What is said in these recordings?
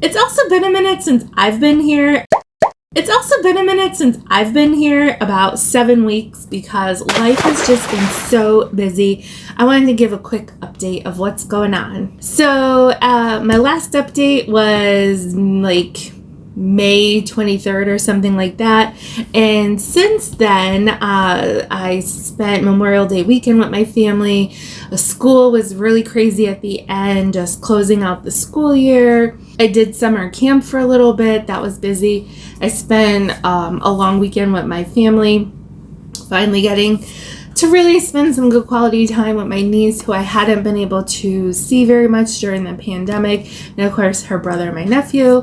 It's also been a minute since I've been here. About 7 weeks, because life has just been so busy. I wanted to give a quick update of what's going on. So my last update was like May 23rd or something like that. And since then, I spent Memorial Day weekend with my family. The school was really crazy at the end, just closing out the school year. I did summer camp for a little bit. That was busy. I spent a long weekend with my family, finally getting to really spend some good quality time with my niece, who I hadn't been able to see very much during the pandemic, and of course her brother and my nephew.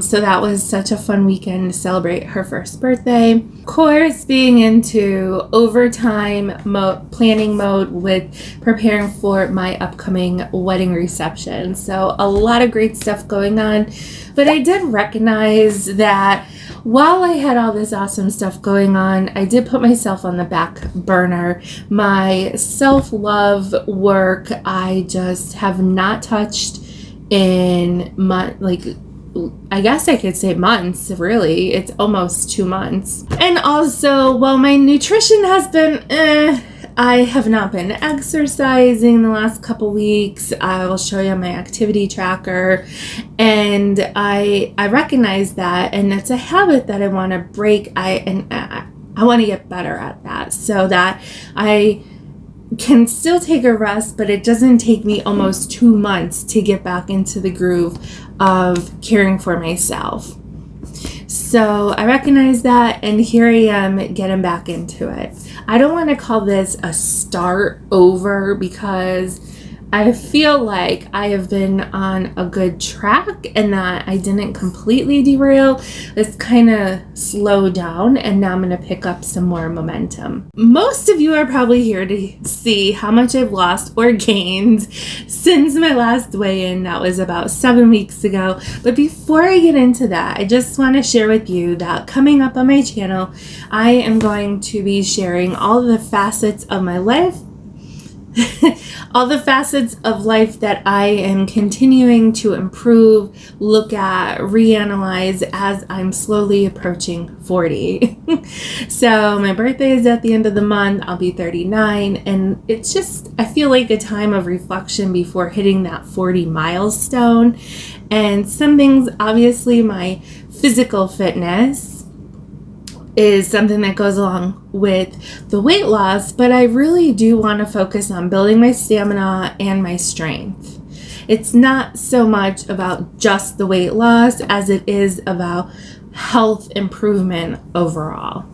So that was such a fun weekend to celebrate her first birthday. Of course, being into overtime planning mode with preparing for my upcoming wedding reception. So a lot of great stuff going on. But I did recognize that while I had all this awesome stuff going on, I did put myself on the back burner. My self-love work, I just have not touched in I guess I could say months, really. It's almost 2 months. And also, while my nutrition has been I have not been exercising the last couple weeks. I will show you my activity tracker, and I recognize that, and it's a habit that I want to break. I want to get better at that, so that I can still take a rest, but it doesn't take me almost 2 months to get back into the groove of caring for myself. So I recognize that, and here I am getting back into it. I don't want to call this a start over, because I feel like I have been on a good track and that I didn't completely derail. It's kind of slowed down, and now I'm going to pick up some more momentum. Most of you are probably here to see how much I've lost or gained since my last weigh-in. That was about 7 weeks ago. But before I get into that, I just want to share with you that coming up on my channel, I am going to be sharing all the facets of my life all the facets of life that I am continuing to improve, look at, reanalyze as I'm slowly approaching 40. So my birthday is at the end of the month. I'll be 39, and it's just, I feel like a time of reflection before hitting that 40 milestone. And some things, obviously my physical fitness is something that goes along with the weight loss, but I really do want to focus on building my stamina and my strength. It's not so much about just the weight loss as it is about health improvement overall.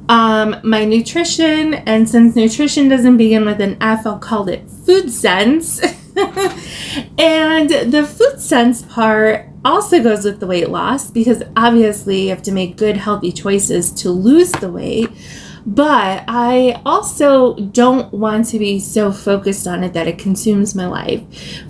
My nutrition, and since nutrition doesn't begin with an F, I'll call it food sense. And the food sense part also goes with the weight loss, because obviously you have to make good, healthy choices to lose the weight. But I also don't want to be so focused on it that it consumes my life.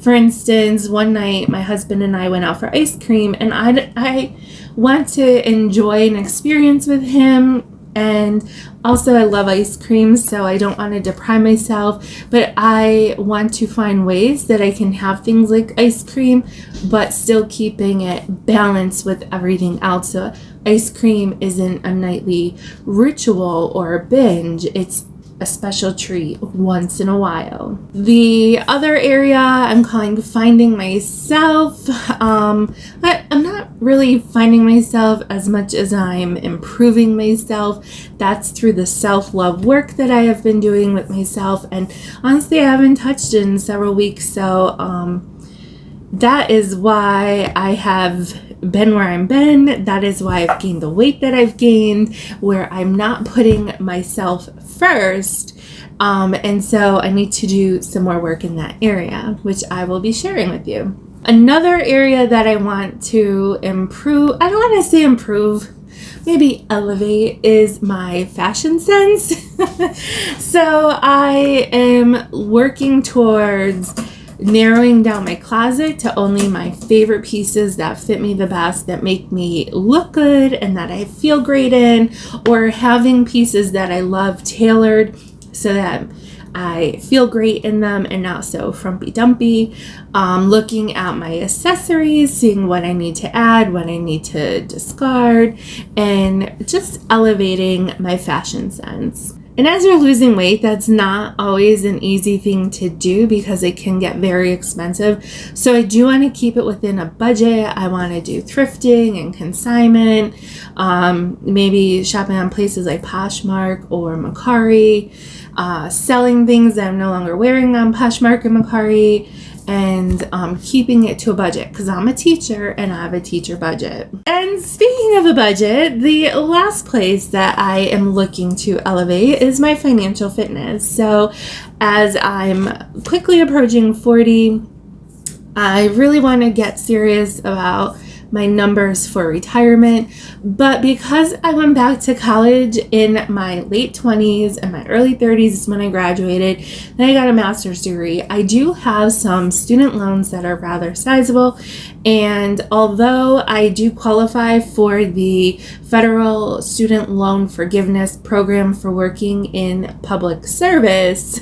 For instance, one night my husband and I went out for ice cream, and I want to enjoy an experience with him. And also I love ice cream, so I don't want to deprive myself, but I want to find ways that I can have things like ice cream, but still keeping it balanced with everything else. So ice cream isn't a nightly ritual or a binge. It's a special treat once in a while. The other area I'm calling finding myself. I'm not really finding myself as much as I'm improving myself. That's through the self-love work that I have been doing with myself. And honestly, I haven't touched in several weeks. So that is why I have been where I've been. That is why I've gained the weight that I've gained, where I'm not putting myself first. And so I need to do some more work in that area, which I will be sharing with you. Another area that I want to improve, I don't want to say improve, maybe elevate, is my fashion sense. So I am working towards narrowing down my closet to only my favorite pieces that fit me the best, that make me look good and that I feel great in, or having pieces that I love tailored so that I feel great in them and not so frumpy dumpy. Looking at my accessories, seeing what I need to add, what I need to discard, and just elevating my fashion sense. And as you're losing weight, that's not always an easy thing to do because it can get very expensive. So I do want to keep it within a budget. I want to do thrifting and consignment, maybe shopping on places like Poshmark or Mercari, selling things that I'm no longer wearing on Poshmark and Mercari, and keeping it to a budget because I'm a teacher and I have a teacher budget. And speaking of a budget, the last place that I am looking to elevate is my financial fitness. So as I'm quickly approaching 40, I really want to get serious about my numbers for retirement. But because I went back to college in my late 20s and my early 30s is when I graduated, then I got a master's degree, I do have some student loans that are rather sizable. And although I do qualify for the federal student loan forgiveness program for working in public service,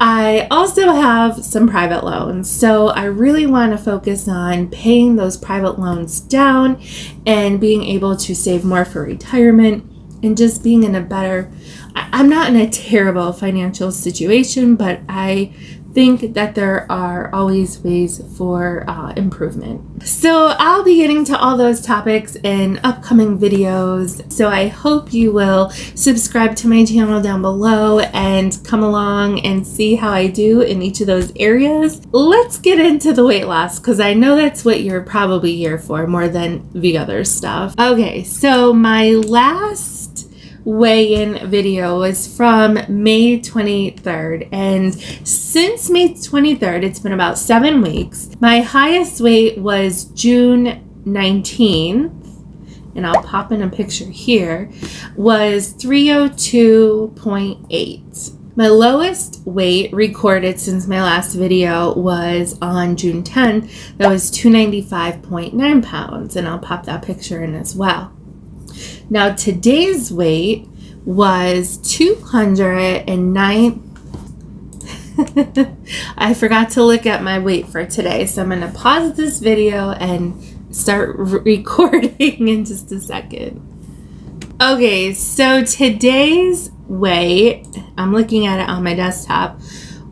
I also have some private loans, so I really want to focus on paying those private loans down and being able to save more for retirement and just being in a better, I'm not in a terrible financial situation, but I think that there are always ways for improvement. So I'll be getting to all those topics in upcoming videos. So I hope you will subscribe to my channel down below and come along and see how I do in each of those areas. Let's get into the weight loss because I know that's what you're probably here for more than the other stuff. Okay, so my last weigh-in video was from May 23rd, and since May 23rd it's been about 7 weeks. My highest weight was June 19th, and I'll pop in a picture here, was 302.8. My lowest weight recorded since my last video was on June 10th. That was 295.9 pounds, and I'll pop that picture in as well. Now today's weight was 209. I forgot to look at my weight for today, so I'm going to pause this video and start recording in just a second. Okay, so today's weight, I'm looking at it on my desktop,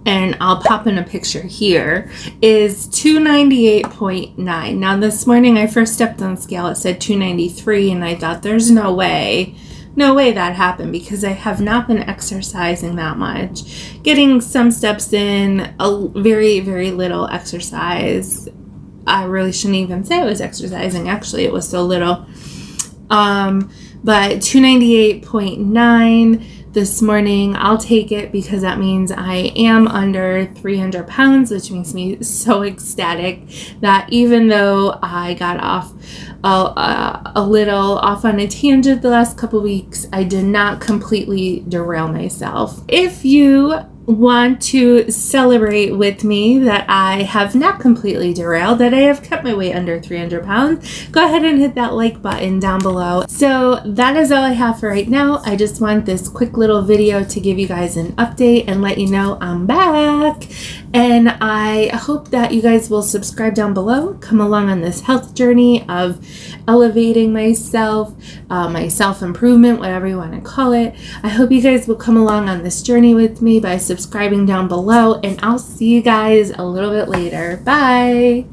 and I'll pop in a picture here, is 298.9. Now this morning I first stepped on the scale, it said 293, and I thought there's no way that happened because I have not been exercising that much. Getting some steps in, a very, very little exercise. I really shouldn't even say I was exercising, actually it was so little. But 298.9 this morning, I'll take it because that means I am under 300 pounds, which makes me so ecstatic that even though I got off a little off on a tangent the last couple weeks, I did not completely derail myself. If you want to celebrate with me that I have not completely derailed, that I have kept my weight under 300 pounds, go ahead and hit that like button down below. So that is all I have for right now. I just want this quick little video to give you guys an update and let you know I'm back. And I hope that you guys will subscribe down below, come along on this health journey of elevating myself, my self-improvement, whatever you want to call it. I hope you guys will come along on this journey with me by subscribing down below, and I'll see you guys a little bit later. Bye!